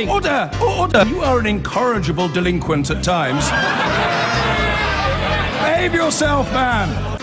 Order! Order! You are an incorrigible delinquent at times. Behave yourself, man!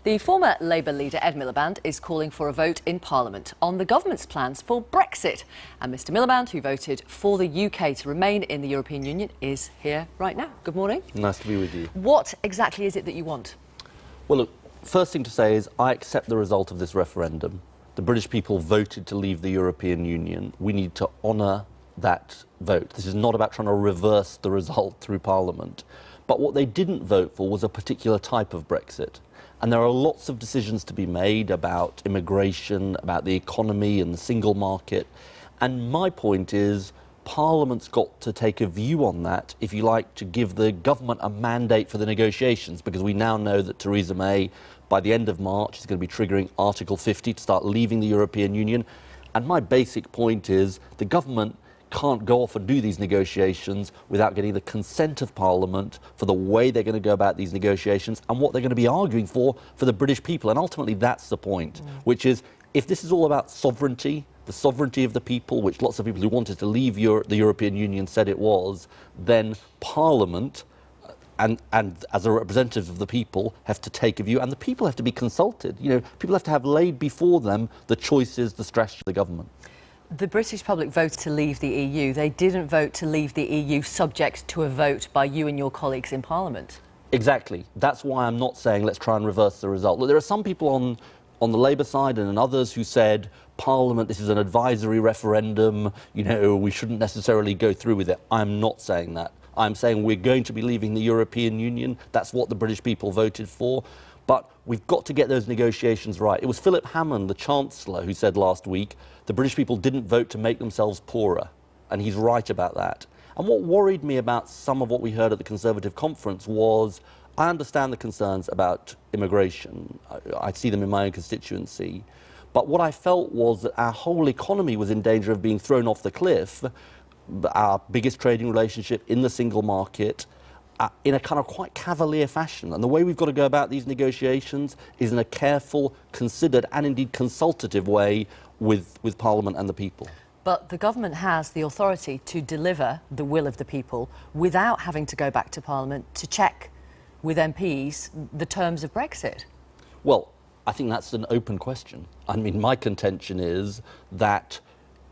The former Labour leader Ed Miliband is calling for a vote in Parliament on the government's plans for Brexit. And Mr Miliband, who voted for the UK to remain in the European Union, is here right now. Good morning. Nice to be with you. What exactly is it that you want? Well, look, first thing to say is I accept the result of this referendum. The British people voted to leave the European Union. We need to honour that vote. This is not about trying to reverse the result through Parliament. But what they didn't vote for was a particular type of Brexit. And there are lots of decisions to be made about immigration, about the economy and the single market. And my point is, Parliament's got to take a view on that, if you like, to give the government a mandate for the negotiations, because we now know that Theresa May, by the end of March, is going to be triggering Article 50 to start leaving the European Union. And my basic point is, the government can't go off and do these negotiations without getting the consent of Parliament for the way they're going to go about these negotiations and what they're going to be arguing for the British people. And ultimately, that's the point, which is, if this is all about sovereignty, the sovereignty of the people, which lots of people who wanted to leave the European Union said it was, then Parliament and as a representative of the people have to take a view, and the people have to be consulted. You know, people have to have laid before them the choices, the strategy of the government. The British public voted to leave the EU. They didn't vote to leave the EU subject to a vote by you and your colleagues in Parliament. Exactly. That's why I'm not saying let's try and reverse the result. Look, there are some people on the Labour side and others who said, Parliament, this is an advisory referendum, you know, we shouldn't necessarily go through with it. I'm not saying that. I'm saying we're going to be leaving the European Union. That's what the British people voted for. But we've got to get those negotiations right. It was Philip Hammond, the Chancellor, who said last week, the British people didn't vote to make themselves poorer. And he's right about that. And what worried me about some of what we heard at the Conservative conference was, I understand the concerns about immigration. I see them in my own constituency. But what I felt was that our whole economy was in danger of being thrown off the cliff, our biggest trading relationship in the single market, in a kind of quite cavalier fashion. And the way we've got to go about these negotiations is in a careful, considered and indeed consultative way with Parliament and the people. But the government has the authority to deliver the will of the people without having to go back to Parliament to check with MPs the terms of Brexit. Well, I think that's an open question. I mean, my contention is that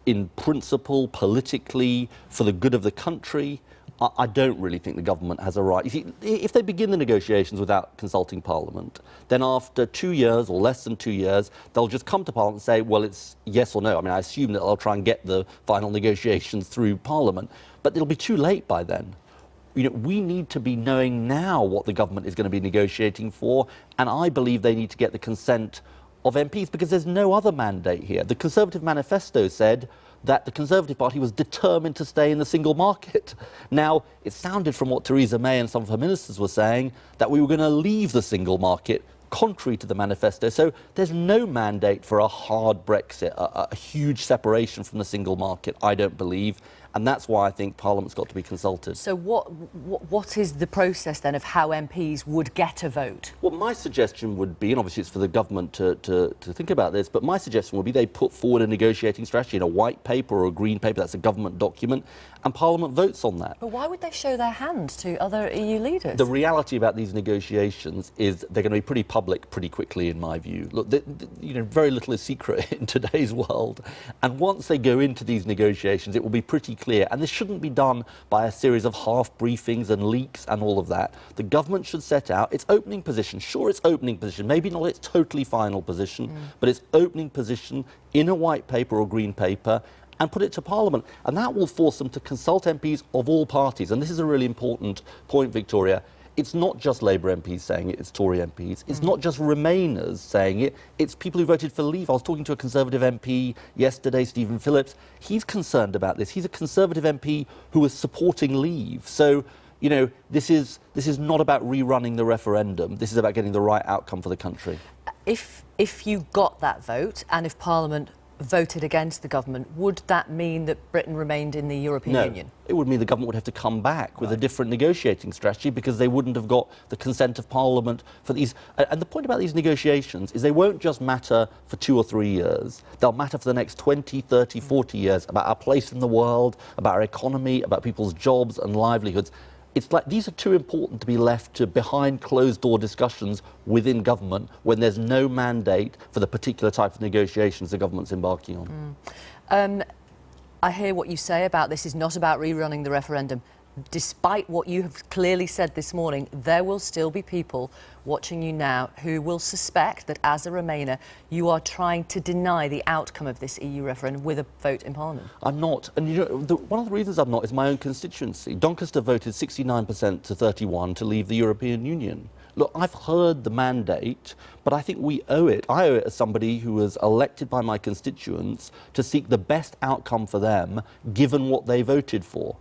in principle, politically, for the good of the country, I don't really think the government has a right. You see, if they begin the negotiations without consulting Parliament, then after 2 years or less than 2 years, they'll just come to Parliament and say, well, it's yes or no. I mean, I assume that they'll try and get the final negotiations through Parliament, but it'll be too late by then. You know, we need to be knowing now what the government is going to be negotiating for, and I believe they need to get the consent of MPs, because there's no other mandate here. The Conservative manifesto said that the Conservative Party was determined to stay in the single market. Now, it sounded from what Theresa May and some of her ministers were saying that we were going to leave the single market, contrary to the manifesto. So there's no mandate for a hard Brexit, a huge separation from the single market, I don't believe. And that's why I think Parliament's got to be consulted. So what is the process then of how MPs would get a vote? Well, my suggestion would be, and obviously it's for the government to think about this, but my suggestion would be they put forward a negotiating strategy in a white paper or a green paper, that's a government document, and Parliament votes on that. But why would they show their hand to other EU leaders? The reality about these negotiations is they're going to be pretty public pretty quickly, in my view. Look, you know, very little is secret in today's world. And once they go into these negotiations, it will be pretty clear. And this shouldn't be done by a series of half briefings and leaks and all of that. The government should set out its opening position. Sure, its opening position, maybe not its totally final position, but its opening position in a white paper or green paper, and put it to Parliament. And that will force them to consult MPs of all parties. And this is a really important point, Victoria. It's not just Labour MPs saying it, it's Tory MPs. It's not just Remainers saying it, it's people who voted for Leave. I was talking to a Conservative MP yesterday, Stephen Phillips. He's concerned about this. He's a Conservative MP who was supporting Leave. So, you know, this is not about rerunning the referendum. This is about getting the right outcome for the country. If you got that vote, and if Parliament voted against the government, would that mean that Britain remained in the European Union? It would mean the government would have to come back with a different negotiating strategy because they wouldn't have got the consent of Parliament for these. And the point about these negotiations is they won't just matter for 2 or 3 years. They'll matter for the next 20, 30, 40 years about our place in the world, about our economy, about people's jobs and livelihoods. It's like these are too important to be left to behind closed-door discussions within government when there's no mandate for the particular type of negotiations the government's embarking on. I hear what you say about this is not about rerunning the referendum. Despite what you have clearly said this morning, there will still be people watching you now who will suspect that as a Remainer, you are trying to deny the outcome of this EU referendum with a vote in Parliament. I'm not. And you know, one of the reasons I'm not is my own constituency. Doncaster voted 69% to 31% to leave the European Union. Look, I've heard the mandate, but I think we owe it. I owe it as somebody who was elected by my constituents to seek the best outcome for them, given what they voted for.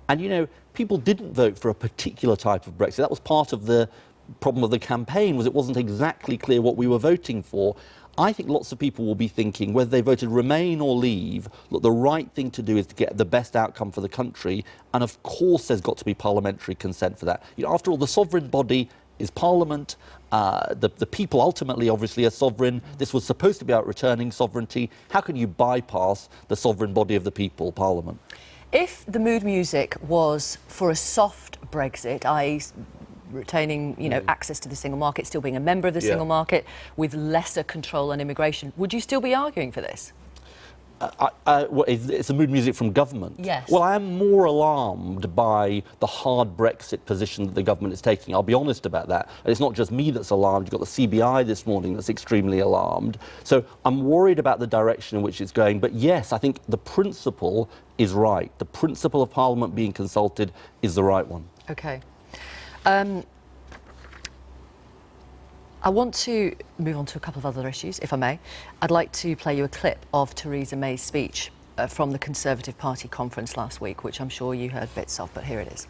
And, you know, people didn't vote for a particular type of Brexit. That was part of the problem of the campaign, was it wasn't exactly clear what we were voting for. I think lots of people will be thinking, whether they voted Remain or Leave, look, the right thing to do is to get the best outcome for the country. And of course, there's got to be parliamentary consent for that. You know, after all, the sovereign body is Parliament. The people ultimately, obviously, are sovereign. This was supposed to be about returning sovereignty. How can you bypass the sovereign body of the people, Parliament? If the mood music was for a soft Brexit, i.e. retaining, access to the single market, still being a member of the single market, with lesser control on immigration, would you still be arguing for this? It's the mood music from government. Yes. Well, I am more alarmed by the hard Brexit position that the government is taking. I'll be honest about that. And it's not just me that's alarmed. You've got the CBI this morning that's extremely alarmed. So I'm worried about the direction in which it's going. But yes, I think the principle is right. The principle of Parliament being consulted is the right one. OK. I want to move on to a couple of other issues, if I may. I'd like to play you a clip of Theresa May's speech from the Conservative Party conference last week, which I'm sure you heard bits of, but here it is.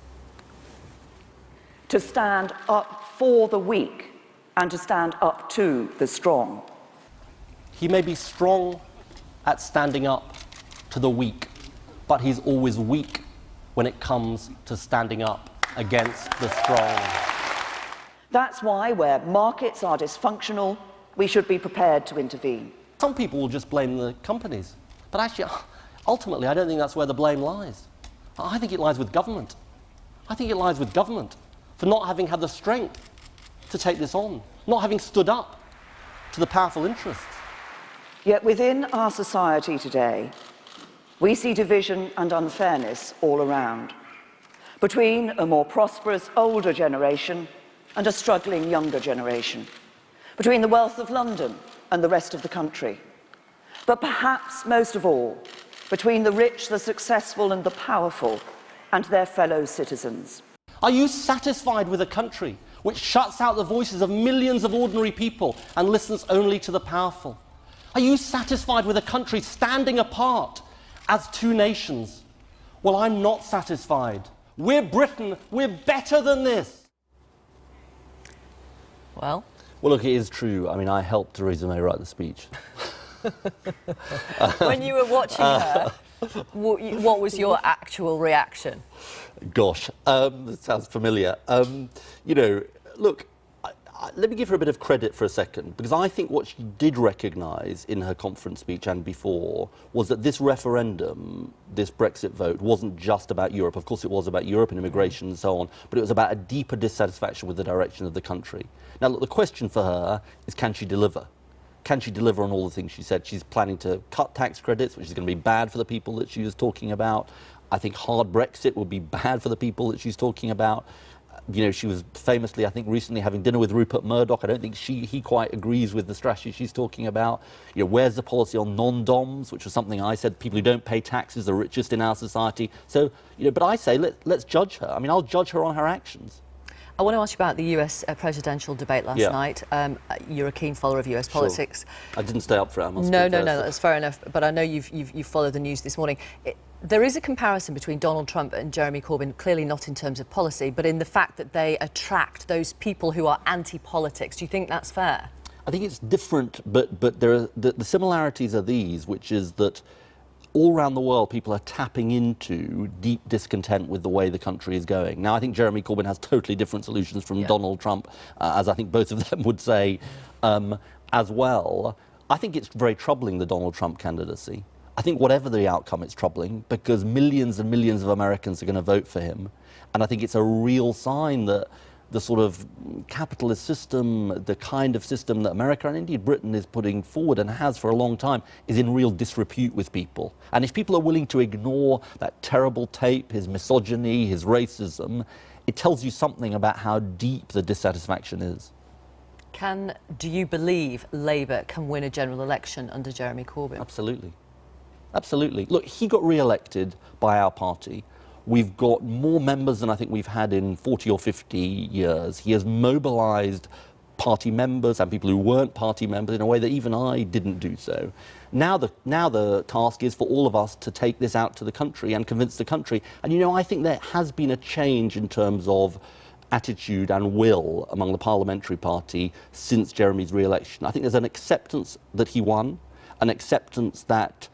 To stand up for the weak and to stand up to the strong. He may be strong at standing up to the weak, but he's always weak when it comes to standing up against the strong. That's why, where markets are dysfunctional, we should be prepared to intervene. Some people will just blame the companies, but actually, ultimately, I don't think that's where the blame lies. I think it lies with government. I think it lies with government for not having had the strength to take this on, not having stood up to the powerful interests. Yet within our society today, we see division and unfairness all around, between a more prosperous older generation and a struggling younger generation, between the wealth of London and the rest of the country. But perhaps most of all, between the rich, the successful and the powerful and their fellow citizens. Are you satisfied with a country which shuts out the voices of millions of ordinary people and listens only to the powerful? Are you satisfied with a country standing apart as two nations? Well, I'm not satisfied. We're Britain. We're better than this. Well, look, it is true. I mean, I helped Theresa May write the speech. when you were watching her, what was your actual reaction? Gosh, that sounds familiar. Look, let me give her a bit of credit for a second, because I think what she did recognise in her conference speech and before was that this referendum, this Brexit vote, wasn't just about Europe. Of course, it was about Europe and immigration and so on, but it was about a deeper dissatisfaction with the direction of the country. Now, look, the question for her is, can she deliver? Can she deliver on all the things she said? She's planning to cut tax credits, which is going to be bad for the people that she was talking about. I think hard Brexit would be bad for the people that she's talking about. She was famously, I think, recently having dinner with Rupert Murdoch. I don't think he quite agrees with the strategy she's talking about. Where's the policy on non-doms, which was something I said, people who don't pay taxes are the richest in our society. So, but I say, let's judge her. I mean, I'll judge her on her actions. I want to ask you about the US presidential debate last night. You're a keen follower of US politics. I didn't stay up for it, I must No, confess. that's fair enough. But I know you've followed the news this morning. There is a comparison between Donald Trump and Jeremy Corbyn, clearly not in terms of policy, but in the fact that they attract those people who are anti-politics. Do you think that's fair? I think it's different, but there are, the similarities are these, which is that all around the world, people are tapping into deep discontent with the way the country is going. Now, I think Jeremy Corbyn has totally different solutions from Donald Trump, as I think both of them would say as well. I think it's very troubling, the Donald Trump candidacy. I think whatever the outcome, it's troubling because millions and millions of Americans are going to vote for him. And I think it's a real sign that the sort of capitalist system, the kind of system that America and indeed Britain is putting forward and has for a long time, is in real disrepute with people. And if people are willing to ignore that terrible tape, his misogyny, his racism, it tells you something about how deep the dissatisfaction is. Do you believe Labour can win a general election under Jeremy Corbyn? Absolutely. Absolutely. Look, he got re-elected by our party. We've got more members than I think we've had in 40 or 50 years. He has mobilised party members and people who weren't party members in a way that even I didn't do so. Now the task is for all of us to take this out to the country and convince the country. And, you know, I think there has been a change in terms of attitude and will among the parliamentary party since Jeremy's re-election. I think there's an acceptance that he won, an acceptance that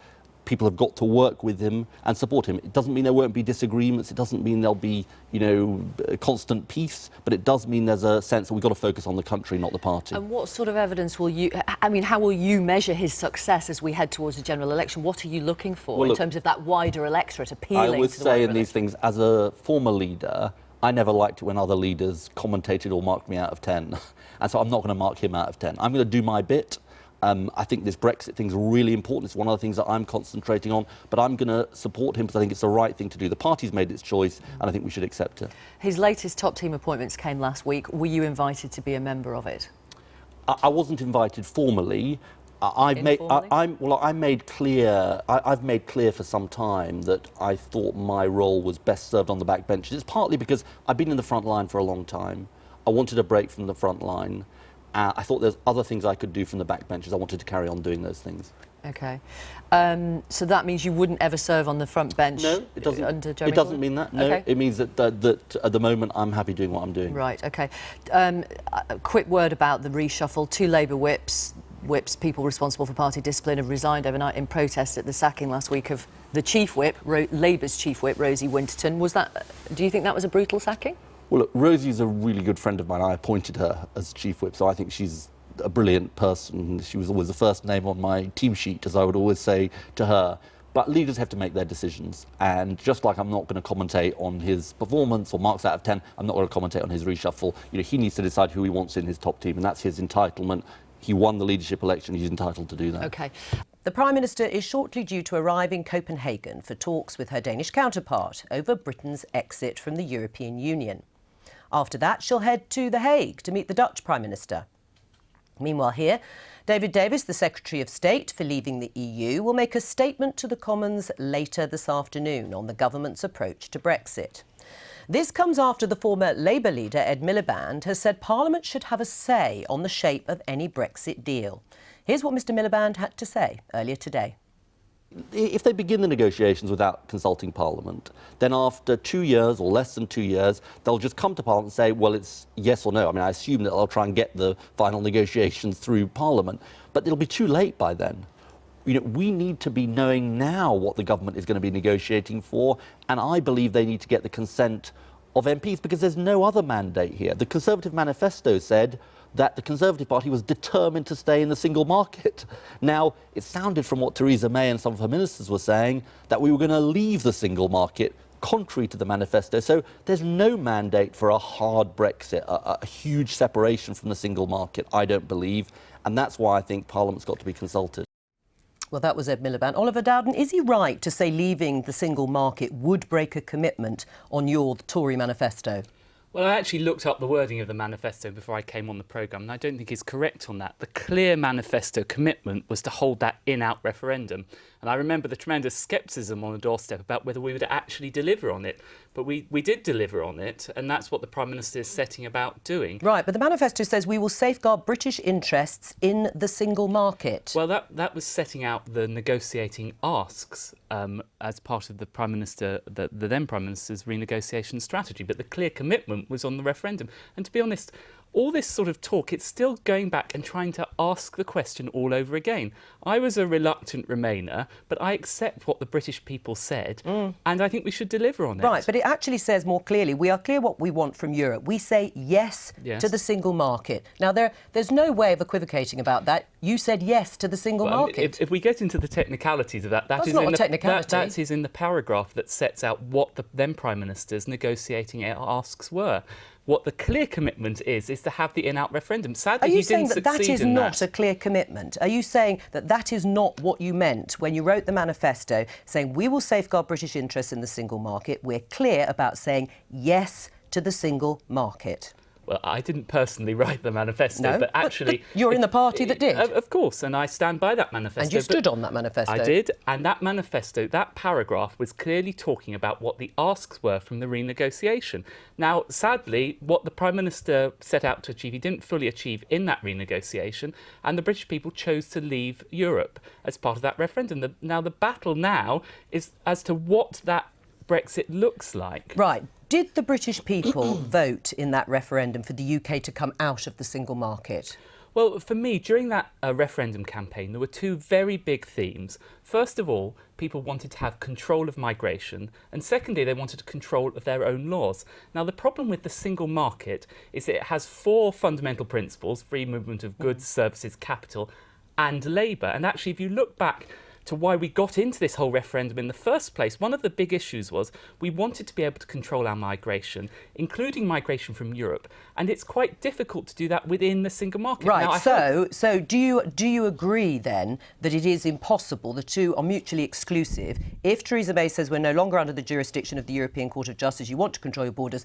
people have got to work with him and support him. It doesn't mean there won't be disagreements. It doesn't mean there'll be, you know, constant peace, but it does mean there's a sense that we've got to focus on the country, not the party. And what sort of evidence will you, I mean, how will you measure his success as we head towards a general election? What are you looking for in terms of that wider electorate appealing to the wider I would say in these things, as a former leader, I never liked it when other leaders commentated or marked me out of 10. And so I'm not going to mark him out of 10. I'm going to do my bit. I think this Brexit thing is really important. It's one of the things that I'm concentrating on, but I'm going to support him because I think it's the right thing to do. The party's made its choice, and I think we should accept it. His latest top team appointments came last week. Were you invited to be a member of it? I wasn't invited formally. I've made clear for some time that I thought my role was best served on the back benches. It's partly because I've been in the front line for a long time. I wanted a break from the front line. I thought there's other things I could do from the back benches. I wanted to carry on doing those things. OK. So that means you wouldn't ever serve on the front bench? No, it doesn't. Under Jeremy It doesn't mean that. No, okay. It means that at the moment I'm happy doing what I'm doing. Right. OK. A quick word about the reshuffle. 2 Labour whips, people responsible for party discipline, have resigned overnight in protest at the sacking last week of the chief whip, Labour's chief whip, Rosie Winterton. Do you think that was a brutal sacking? Well, look, Rosie's a really good friend of mine. I appointed her as chief whip, so I think she's a brilliant person. She was always the first name on my team sheet, as I would always say to her. But leaders have to make their decisions. And just like I'm not going to commentate on his performance or marks out of 10, I'm not going to commentate on his reshuffle. You know, he needs to decide who he wants in his top team, and that's his entitlement. He won the leadership election. He's entitled to do that. OK. The Prime Minister is shortly due to arrive in Copenhagen for talks with her Danish counterpart over Britain's exit from the European Union. After that, she'll head to The Hague to meet the Dutch Prime Minister. Meanwhile here, David Davis, the Secretary of State for leaving the EU, will make a statement to the Commons later this afternoon on the government's approach to Brexit. This comes after the former Labour leader Ed Miliband has said Parliament should have a say on the shape of any Brexit deal. Here's what Mr Miliband had to say earlier today. If they begin the negotiations without consulting Parliament, then after 2 years or less than 2 years, they'll just come to Parliament and say, well, it's yes or no. I mean, I assume that they'll try and get the final negotiations through Parliament, but it'll be too late by then. You know, we need to be knowing now what the government is going to be negotiating for, and I believe they need to get the consent of MPs because there's no other mandate here. The Conservative manifesto said that the Conservative Party was determined to stay in the single market. Now, it sounded from what Theresa May and some of her ministers were saying that we were going to leave the single market, contrary to the manifesto. So there's no mandate for a hard Brexit, a huge separation from the single market, I don't believe. And that's why I think Parliament's got to be consulted. Well, that was Ed Miliband. Oliver Dowden, is he right to say leaving the single market would break a commitment on your Tory manifesto? Well, I actually looked up the wording of the manifesto before I came on the programme, and I don't think it's correct on that. The clear manifesto commitment was to hold that in-out referendum. And I remember the tremendous scepticism on the doorstep about whether we would actually deliver on it. But we did deliver on it, and that's what the Prime Minister is setting about doing. Right, but the manifesto says we will safeguard British interests in the single market. Well, that was setting out the negotiating asks as part of the Prime Minister, the then Prime Minister's renegotiation strategy. But the clear commitment was on the referendum. And to be honest, all this sort of talk, it's still going back and trying to ask the question all over again. I was a reluctant Remainer, but I accept what the British people said, and I think we should deliver on it. Right, but it actually says more clearly, we are clear what we want from Europe. We say yes to the single market. Now, there's no way of equivocating about that. You said yes to the single market. If we get into the technicalities of that, That's not a technicality. That is in the paragraph that sets out what the then Prime Minister's negotiating asks were. What the clear commitment is to have the in-out referendum. Sadly, he didn't succeed in that. Are you saying that is not a clear commitment? Are you saying that that is not what you meant when you wrote the manifesto, saying we will safeguard British interests in the single market? We're clear about saying yes to the single market. Well, I didn't personally write the manifesto, but actually... But you're in the party that did. Of course, and I stand by that manifesto. And you stood on that manifesto. I did, and that manifesto, that paragraph, was clearly talking about what the asks were from the renegotiation. Now, sadly, what the Prime Minister set out to achieve, he didn't fully achieve in that renegotiation, and the British people chose to leave Europe as part of that referendum. Now, the battle now is as to what that Brexit looks like. Right. Did the British people vote in that referendum for the UK to come out of the single market? Well, for me, during that referendum campaign, there were two very big themes. First of all, people wanted to have control of migration, and secondly, they wanted control of their own laws. Now, the problem with the single market is that it has four fundamental principles: free movement of goods, services, capital, and labour. And actually, if you look back to why we got into this whole referendum in the first place, one of the big issues was we wanted to be able to control our migration, including migration from Europe, and it's quite difficult to do that within the single market. Right, now, so do you agree then that it is impossible, the two are mutually exclusive? If Theresa May says we're no longer under the jurisdiction of the European Court of Justice, you want to control your borders,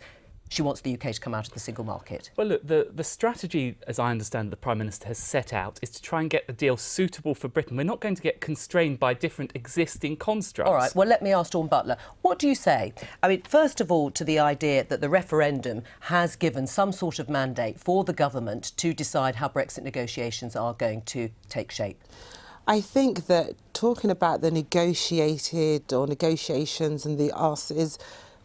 she wants the UK to come out of the single market? Well, look, the strategy, as I understand, the Prime Minister has set out is to try and get the deal suitable for Britain. We're not going to get constrained by different existing constructs. All right, well, let me ask Dawn Butler. What do you say? I mean, first of all, to the idea that the referendum has given some sort of mandate for the government to decide how Brexit negotiations are going to take shape. I think that talking about the negotiated or negotiations and the ask is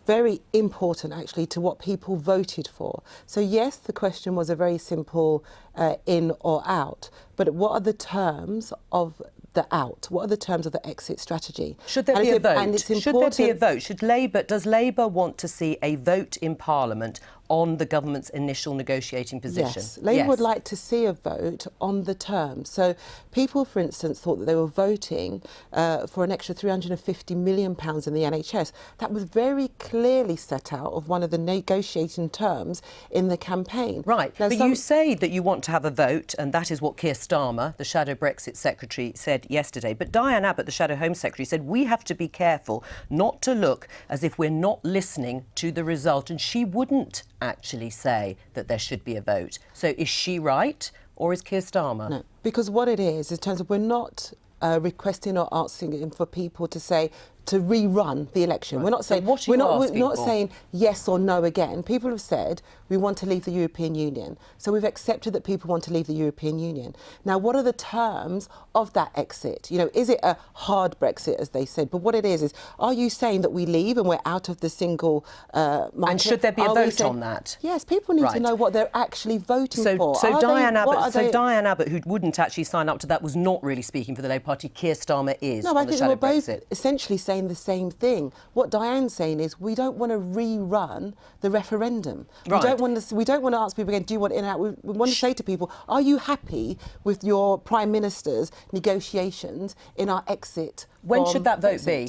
very important, actually, to what people voted for. So, yes, the question was a very simple in or out, but what are the terms of the out? What are the terms of the exit strategy? Should there be a vote? And it's important. Should there be a vote? Does Labour want to see a vote in Parliament on the government's initial negotiating position? Yes, Labour would like to see a vote on the terms. So people, for instance, thought that they were voting for an extra £350 million in the NHS. That was very clearly set out of one of the negotiating terms in the campaign. Right, now, but you say that you want to have a vote, and that is what Keir Starmer, the shadow Brexit secretary, said yesterday. But Diane Abbott, the shadow Home Secretary, said we have to be careful not to look as if we're not listening to the result, and she wouldn't actually say that there should be a vote. So is she right, or is Keir Starmer? No, because what it is, in terms of we're not requesting or asking for people to say to rerun the election. Right. We're not saying we're not saying yes or no again. People have said we want to leave the European Union. So we've accepted that people want to leave the European Union. Now, what are the terms of that exit? You know, is it a hard Brexit, as they said? But what it is are you saying that we leave and we're out of the single market? And should there be a vote on that? Yes, people need to know what they're actually voting for. So Diane Abbott, who wouldn't actually sign up to that, was not really speaking for the Labour Party. Keir Starmer is. No, I think we're both essentially saying the same thing. What Diane's saying is we don't want to rerun the referendum. Right. We don't want to ask people again, do you want in and out? We want to say to people, are you happy with your Prime Minister's negotiations in our exit? When should that vote be?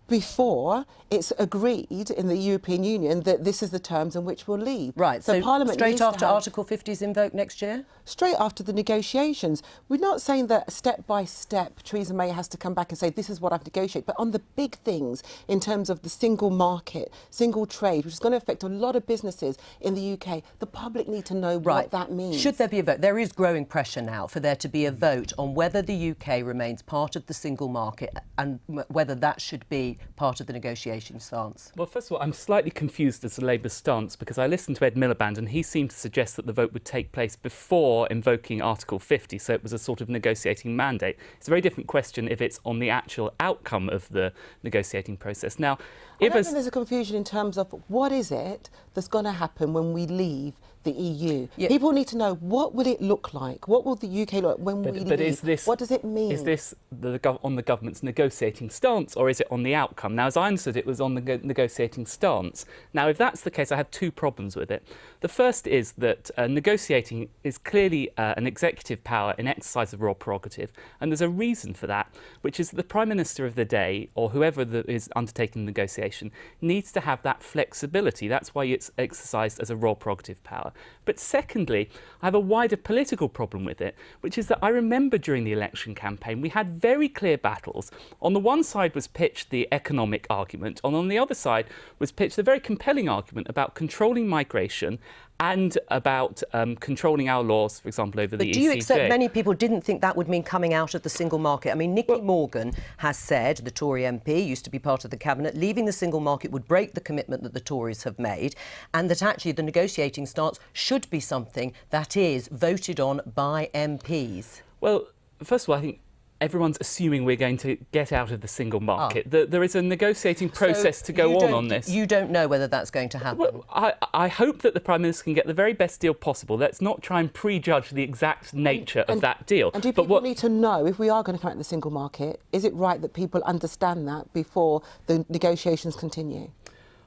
Before it's agreed in the European Union that this is the terms in which we'll leave. Right, so Parliament straight after Article 50 is invoked next year? Straight after the negotiations. We're not saying that step by step Theresa May has to come back and say this is what I've negotiated, but on the big things in terms of the single market, single trade, which is going to affect a lot of businesses in the UK, the public need to know what that means. Should there be a vote? There is growing pressure now for there to be a vote on whether the UK remains part of the single market and whether that should be part of the negotiation stance. Well, first of all, I'm slightly confused as to Labour's stance because I listened to Ed Miliband and he seemed to suggest that the vote would take place before invoking Article 50, so it was a sort of negotiating mandate. It's a very different question if it's on the actual outcome of the negotiating process. Now, I don't think there's a confusion in terms of what is it that's going to happen when we leave the EU. Yeah. People need to know, what will it look like? What will the UK look like when we leave? What does it mean? Is this on the government's negotiating stance, or is it on the outcome? Now, as I understood, it was on the negotiating stance. Now, if that's the case, I have two problems with it. The first is that negotiating is clearly an executive power in exercise of royal prerogative, and there's a reason for that, which is that the Prime Minister of the day, or whoever is undertaking the negotiation, needs to have that flexibility. That's why it's exercised as a royal prerogative power. But secondly, I have a wider political problem with it, which is that I remember during the election campaign we had very clear battles. On the one side was pitched the economic argument, and on the other side was pitched the very compelling argument about controlling migration and about controlling our laws, for example, over the ECJ. But do you accept many people didn't think that would mean coming out of the single market? I mean, Nicky Morgan has said, the Tory MP, used to be part of the cabinet, leaving the single market would break the commitment that the Tories have made, and that actually the negotiating stance should be something that is voted on by MPs. Well, first of all, I think everyone's assuming we're going to get out of the single market. There is a negotiating process to go on this. You don't know whether that's going to happen? Well, I hope that the Prime Minister can get the very best deal possible. Let's not try and prejudge the exact nature of that deal. And do people need to know, if we are going to come out of the single market, is it right that people understand that before the negotiations continue?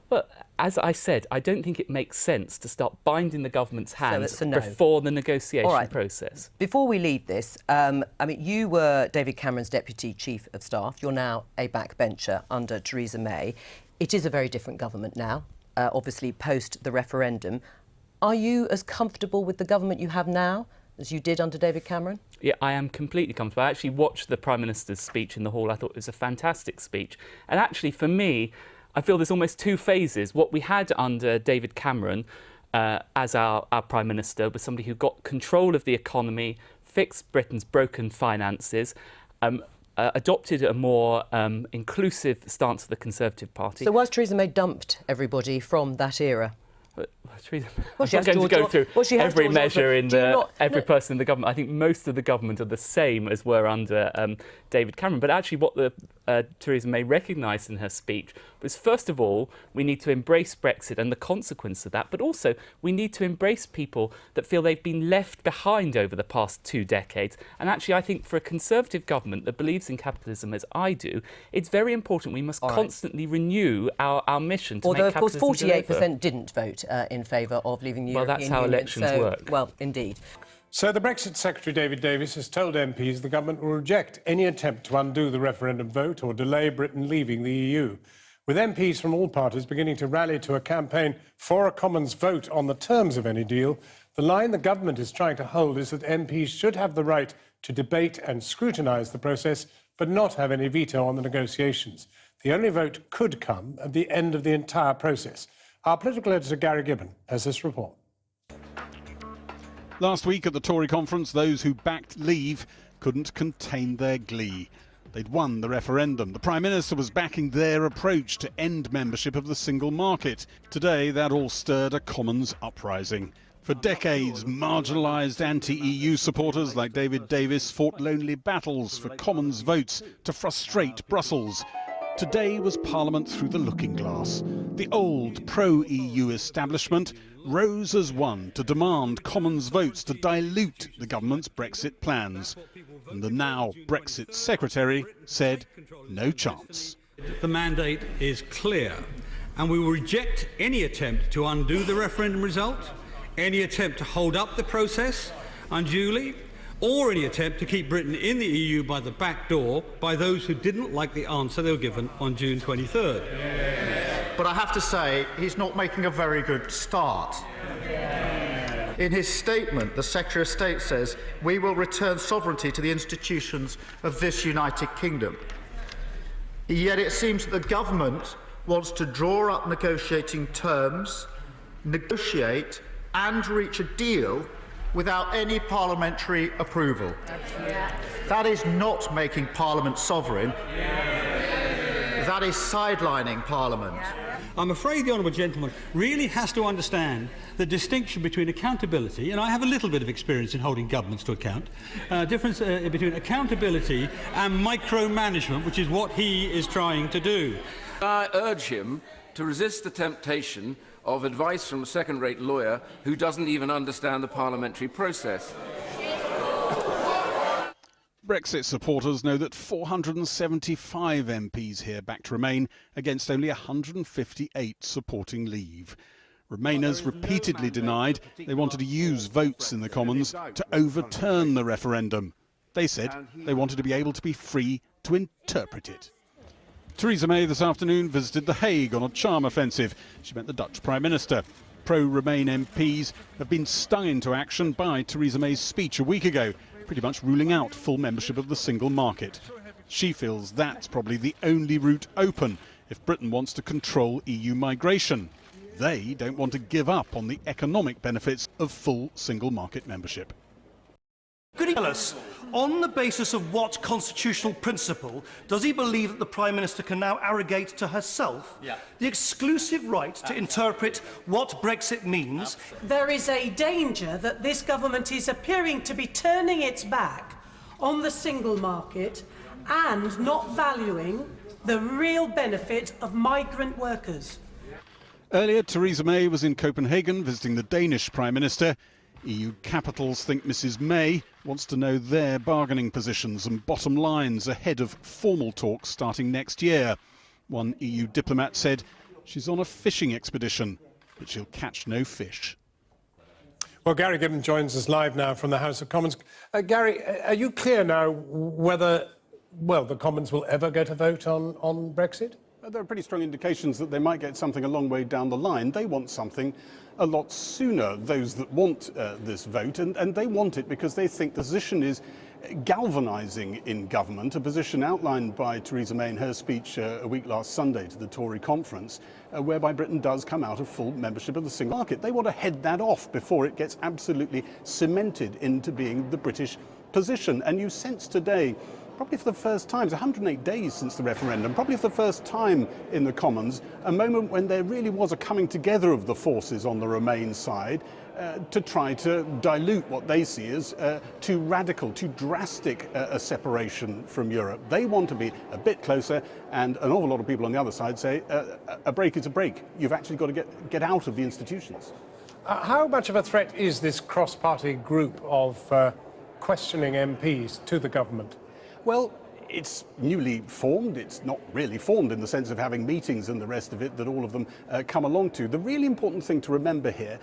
Well, as I said, I don't think it makes sense to start binding the government's hands before the negotiation process. Before we leave this, I mean, you were David Cameron's Deputy Chief of Staff. You're now a backbencher under Theresa May. It is a very different government now, obviously post the referendum. Are you as comfortable with the government you have now as you did under David Cameron? Yeah, I am completely comfortable. I actually watched the Prime Minister's speech in the hall. I thought it was a fantastic speech. And actually, for me, I feel there's almost two phases. What we had under David Cameron as our Prime Minister was somebody who got control of the economy, fixed Britain's broken finances, adopted a more inclusive stance of the Conservative Party. So was Theresa May dumped everybody from that era? I'm not going to go through every measure in every person in the government. I think most of the government are the same as were under David Cameron. But actually what Theresa May recognised in her speech was, first of all, we need to embrace Brexit and the consequence of that, but also we need to embrace people that feel they've been left behind over the past 2 decades. And actually, I think for a Conservative government that believes in capitalism as I do, it's very important we must constantly renew our mission to make capitalism deliver. Although, of course, 48% didn't vote in favour of leaving the European Union. Well, that's how elections work. Well, indeed. So the Brexit Secretary, David Davis, has told MPs the government will reject any attempt to undo the referendum vote or delay Britain leaving the EU, with MPs from all parties beginning to rally to a campaign for a Commons vote on the terms of any deal. The line the government is trying to hold is that MPs should have the right to debate and scrutinise the process, but not have any veto on the negotiations. The only vote could come at the end of the entire process. Our political editor, Gary Gibbon, has this report. Last week at the Tory conference, those who backed Leave couldn't contain their glee. They'd won the referendum. The Prime Minister was backing their approach to end membership of the single market. Today, that all stirred a Commons uprising. For decades, marginalised anti-EU supporters like David Davis fought lonely battles for Commons votes to frustrate Brussels. Today was Parliament through the looking glass. The old pro-EU establishment rose as one to demand Commons votes to dilute the government's Brexit plans. And the now Brexit Secretary said no chance. The mandate is clear, and we will reject any attempt to undo the referendum result, any attempt to hold up the process unduly, or any attempt to keep Britain in the EU by the back door by those who didn't like the answer they were given on June 23rd. But I have to say, he's not making a very good start. In his statement, the Secretary of State says, "We will return sovereignty to the institutions of this United Kingdom." Yet it seems that the government wants to draw up negotiating terms, negotiate and reach a deal without any parliamentary approval. That is not making Parliament sovereign. That is sidelining Parliament. I'm afraid the honourable gentleman really has to understand the distinction between accountability, and I have a little bit of experience in holding governments to account, difference between accountability and micromanagement, which is what he is trying to do. I urge him to resist the temptation of advice from a second-rate lawyer who doesn't even understand the parliamentary process. Brexit supporters know that 475 MPs here backed Remain against only 158 supporting Leave. Remainers repeatedly denied they wanted to use votes in the Commons to overturn the referendum. They said they wanted to be able to be free to interpret it. Theresa May this afternoon visited The Hague on a charm offensive. She met the Dutch Prime Minister. Pro-Remain MPs have been stung into action by Theresa May's speech a week ago, pretty much ruling out full membership of the single market. She feels that's probably the only route open if Britain wants to control EU migration. They don't want to give up on the economic benefits of full single market membership. Could he tell us, on the basis of what constitutional principle does he believe that the Prime Minister can now arrogate to herself the exclusive right to interpret what Brexit means? There is a danger that this government is appearing to be turning its back on the single market and not valuing the real benefit of migrant workers. Earlier, Theresa May was in Copenhagen visiting the Danish Prime Minister. EU capitals think Mrs May wants to know their bargaining positions and bottom lines ahead of formal talks starting next year. One EU diplomat said she's on a fishing expedition, but she'll catch no fish. Well, Gary Gibbon joins us live now from the House of Commons. Gary, are you clear now whether, well, the Commons will ever get a vote on Brexit? There are pretty strong indications that they might get something a long way down the line. They want something a lot sooner, those that want this vote, and they want it because they think the position is galvanising in government, a position outlined by Theresa May in her speech a week last Sunday to the Tory conference, whereby Britain does come out of full membership of the single market. They want to head that off before it gets absolutely cemented into being the British position. And you sense today, probably for the first time, it's 108 days since the referendum, probably for the first time in the Commons, a moment when there really was a coming together of the forces on the Remain side to try to dilute what they see as too radical, too drastic a separation from Europe. They want to be a bit closer, and an awful lot of people on the other side say a break is a break. You've actually got to get out of the institutions. How much of a threat is this cross-party group of questioning MPs to the government? Well, it's newly formed. It's not really formed in the sense of having meetings and the rest of it that all of them come along to. The really important thing to remember here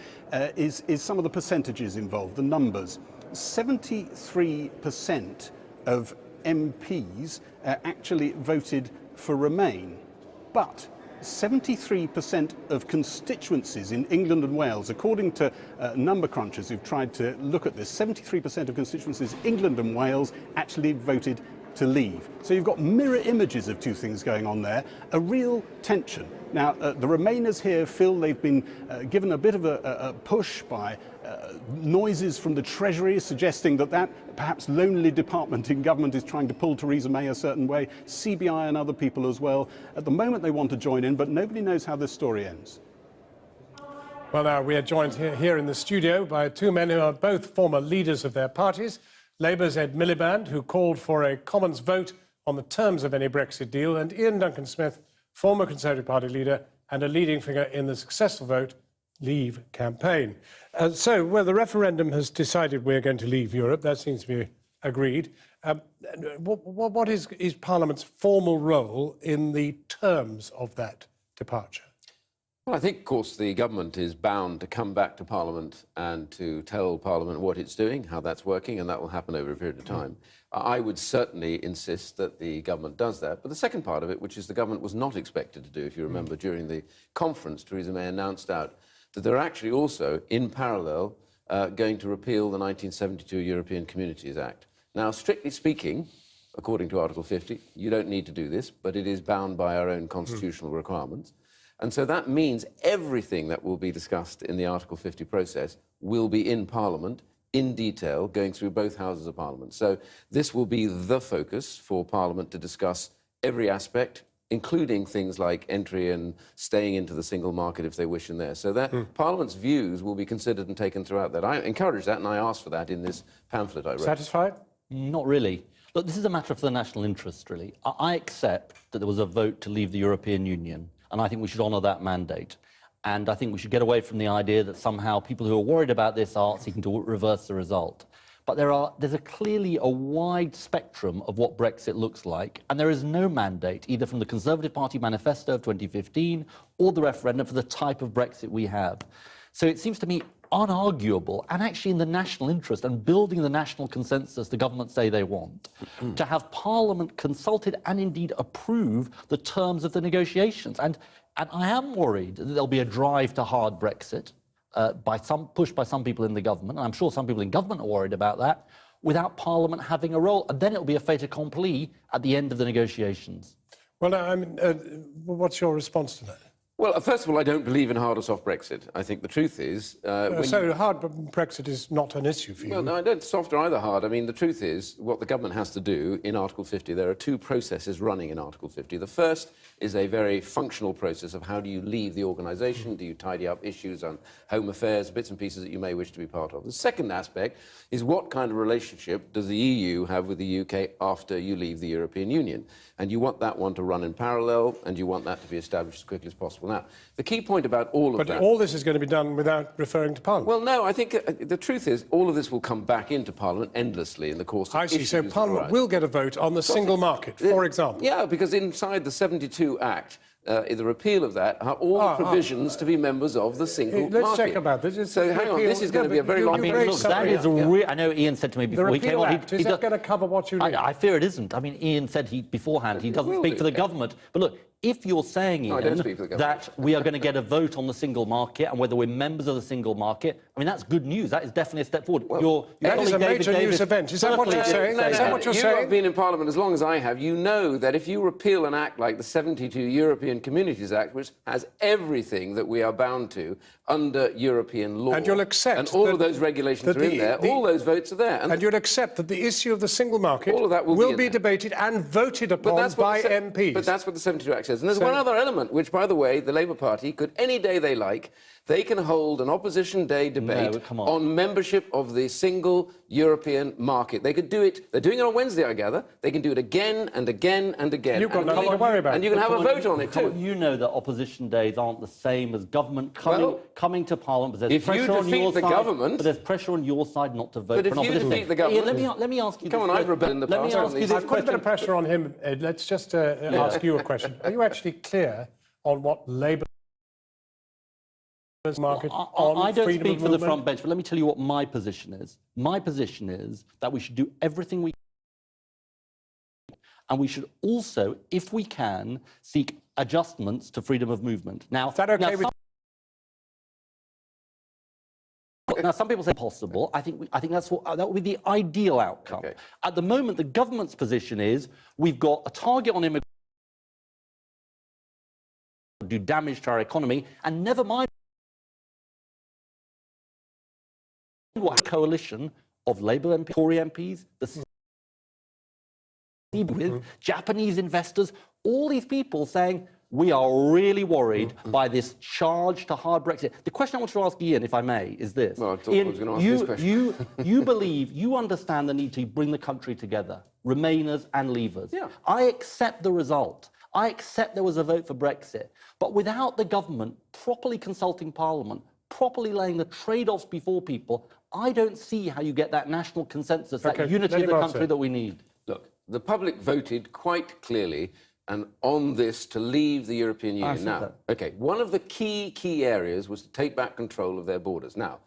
is some of the percentages involved, the numbers. 73% of MPs actually voted for Remain, but 73% of constituencies in England and Wales, according to number crunchers who've tried to look at this, 73% of constituencies, England and Wales, actually voted to leave. So you've got mirror images of two things going on there, a real tension. Now, the Remainers here feel they've been given a bit of a push by noises from the Treasury suggesting that perhaps lonely department in government is trying to pull Theresa May a certain way, CBI and other people as well. At the moment they want to join in, but nobody knows how this story ends. Well, now we are joined here in the studio by two men who are both former leaders of their parties. Labour's Ed Miliband, who called for a Commons vote on the terms of any Brexit deal, and Ian Duncan-Smith, former Conservative Party leader and a leading figure in the successful vote Leave campaign. So, well, the referendum has decided we're going to leave Europe. That seems to be agreed. What is Parliament's formal role in the terms of that departure? Well, I think, of course, the government is bound to come back to Parliament and to tell Parliament what it's doing, how that's working, and that will happen over a period of time. I would certainly insist that the government does that. But the second part of it, which is the government was not expected to do, if you remember, during the conference, Theresa May announced out that they're actually also, in parallel, going to repeal the 1972 European Communities Act. Now, strictly speaking, according to Article 50, you don't need to do this, but it is bound by our own constitutional requirements. And so that means everything that will be discussed in the Article 50 process will be in Parliament, in detail, going through both houses of Parliament. So this will be the focus for Parliament to discuss every aspect, including things like entry and staying into the single market if they wish in there. So that Parliament's views will be considered and taken throughout that. I encourage that, and I asked for that in this pamphlet I wrote. Satisfied? Not really. Look, this is a matter for the national interest, really. I accept that there was a vote to leave the European Union, and I think we should honour that mandate. And I think we should get away from the idea that somehow people who are worried about this are seeking to reverse the result. But there's clearly a wide spectrum of what Brexit looks like, and there is no mandate, either from the Conservative Party manifesto of 2015 or the referendum, for the type of Brexit we have. So it seems to me unarguable, and actually in the national interest and building the national consensus the government say they want, to have Parliament consulted and indeed approve the terms of the negotiations. And I am worried that there'll be a drive to hard Brexit, pushed by some people in the government, and I'm sure some people in government are worried about that, without Parliament having a role. And then it'll be a fait accompli at the end of the negotiations. Well, what's your response to that? Well, first of all, I don't believe in hard or soft Brexit. I think the truth is... so hard Brexit is not an issue for you? Well, no, I don't soft or either hard. I mean, the truth is, what the government has to do in Article 50, there are two processes running in Article 50. The first is a very functional process of how do you leave the organisation, do you tidy up issues on home affairs, bits and pieces that you may wish to be part of. The second aspect is what kind of relationship does the EU have with the UK after you leave the European Union? And you want that one to run in parallel, and you want that to be established as quickly as possible. Now, the key point about all of that... But all this is going to be done without referring to Parliament? Well, no, I think the truth is all of this will come back into Parliament endlessly in the course of I see, so Parliament will get a vote on the single market, for example? Yeah, because inside the 72 Act, the repeal of that are all the provisions to be members of the single market. Let's check about this. So hang on, this is going to be a very long... I know Ian said to me before he came on... Is that going to cover what you need? I fear it isn't. I mean, Ian said beforehand he doesn't speak for the government. But look, if you're saying, Ian, that we are going to get a vote on the single market and whether we're members of the single market, I mean, that's good news. That is definitely a step forward. Well, that is a major news event. Is that what you're saying? Is that what you're saying? You have been in Parliament as long as I have. You know that if you repeal an act like the 72 European Communities Act, which has everything that we are bound to under European law, and you'll accept and all of those regulations are in there, all those votes are there. And you'll accept that the issue of the single market all of that will be debated and voted upon by MPs. But that's what the 72 Act says. And there's one other element, which, by the way, the Labour Party could, any day they like, they can hold an opposition day debate on membership of the single European market. They could do it. They're doing it on Wednesday, I gather. They can do it again and again and again. You've got nothing to worry about. And you can have a vote on it too. You know that opposition days aren't the same as government coming to Parliament. But there's pressure on your side. But there's pressure on your side not to vote for an opposition. But if you defeat the government, Ian, let me ask you. Come on, I've rebelled in the past. I've put a bit of pressure on him, Ed. Let's just ask you a question. Are you actually clear on what Labour market I don't speak for the front bench, but let me tell you what my position is. My position is that we should do everything we can, and we should also, if we can, seek adjustments to freedom of movement. Now, is that okay now, some people say possible. I think that would be the ideal outcome. Okay. At the moment, the government's position is we've got a target on immigration to do damage to our economy, and never mind what coalition of Labour MPs, Tory MPs, with Japanese investors, all these people saying we are really worried by this charge to hard Brexit. The question I want to ask Ian, if I may, is this. Well, I thought I was going to ask this question. You understand the need to bring the country together, Remainers and Leavers. Yeah. I accept the result. I accept there was a vote for Brexit. But without the government properly consulting Parliament, properly laying the trade-offs before people, I don't see how you get that national consensus, that unity of the country that we need. Look, the public voted quite clearly and on this to leave the European Union. Now, one of the key areas was to take back control of their borders. Now,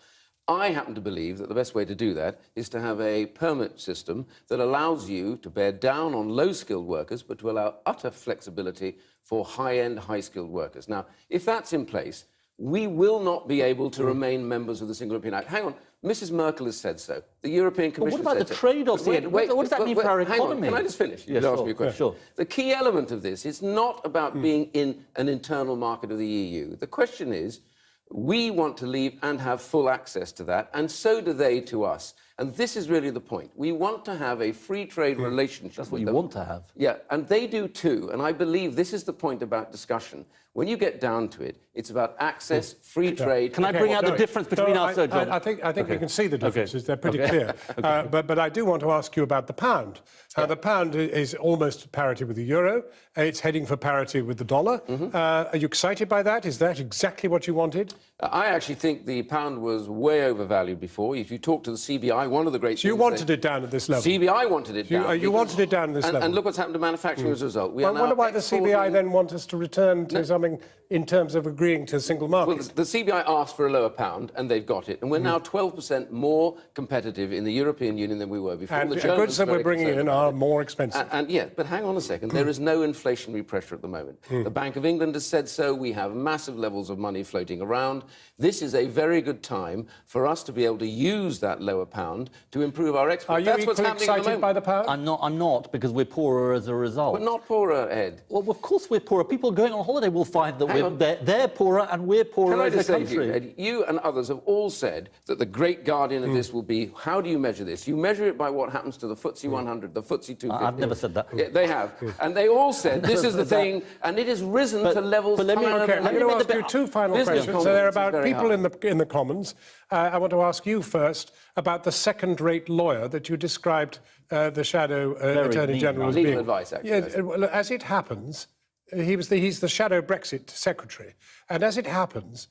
I happen to believe that the best way to do that is to have a permit system that allows you to bear down on low-skilled workers, but to allow utter flexibility for high-end, high-skilled workers. Now, if that's in place, we will not be able to remain members of the Single European Act. Hang on, Mrs. Merkel has said so. The European Commission said so. What about the trade-offs? What does that mean for our economy? Can I just finish? Yes, ask me a question. Sure. The key element of this is not about being in an internal market of the EU. The question is, we want to leave and have full access to that, and so do they to us. And this is really the point. We want to have a free trade relationship. That's what with you them. want to have. Yeah, and they do too. And I believe this is the point about discussion. When you get down to it, it's about access, free trade. Can I bring out the difference between us, John? I think we can see the differences. They're pretty clear. But I do want to ask you about the pound. The pound is almost at parity with the euro. It's heading for parity with the dollar. Are you excited by that? Is that exactly what you wanted? I actually think the pound was way overvalued before. If you talk to the CBI, one of the great So you wanted it down at this level? CBI wanted it down. You wanted it down at this level? And look what's happened to manufacturing as a result. I wonder why the CBI then want us to return to something in terms of agreeing to a single market. Well, the CBI asked for a lower pound, and they've got it. And we're now 12% more competitive in the European Union than we were before. And the goods that we're bringing in are more expensive. And yeah, but hang on a second. There is no inflationary pressure at the moment. The Bank of England has said so. We have massive levels of money floating around. This is a very good time for us to be able to use that lower pound to improve our exports. Are you equally excited by the pound? I'm not, because we're poorer as a result. We're not poorer, Ed. Well, of course we're poorer. People going on holiday will find that they're poorer and we're poorer as a country. Can I just say to you, Ed, you and others have all said that the great guardian of this will be, how do you measure this? You measure it by what happens to the FTSE 100, the FTSE 250. I've never said that. Yeah, they have. And they all said this is the thing, and it has risen to levels... But let me ask you two final questions. So they're about people in the Commons. I want to ask you first about the second-rate lawyer that you described the shadow Attorney General as being. Legal advice, actually. Yeah, well, as it happens, he's the shadow Brexit secretary, and as it happens,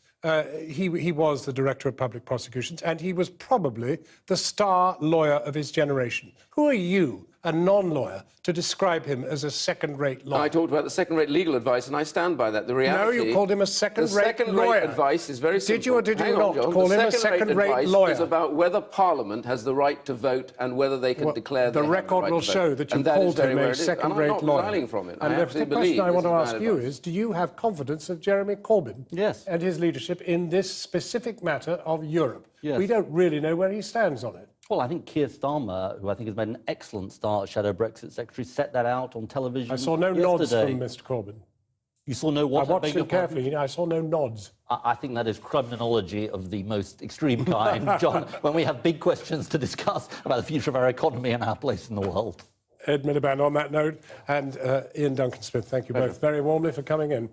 he was the Director of Public Prosecutions, and he was probably the star lawyer of his generation. Who are you, a non-lawyer, to describe him as a second-rate lawyer? I talked about the second-rate legal advice, and I stand by that. The reality... No, you called him a second-rate lawyer. The second-rate advice is very simple. Did you or did you not John, call him a second-rate lawyer? Is about whether Parliament has the right to vote and whether they can declare the record will show that you called him a second-rate lawyer. I'm not rallying from it. And the question I want to ask you is, do you have confidence of Jeremy Corbyn and his leadership in this specific matter of Europe? Yes. We don't really know where he stands on it. Well, I think Keir Starmer, who I think has made an excellent start as Shadow Brexit Secretary, set that out on television. I saw no nods from Mr. Corbyn. You saw no what? I watched him carefully. I saw no nods. I think that is criminology of the most extreme kind, John, when we have big questions to discuss about the future of our economy and our place in the world. Ed Miliband on that note, and Ian Duncan-Smith, thank you both very warmly for coming in.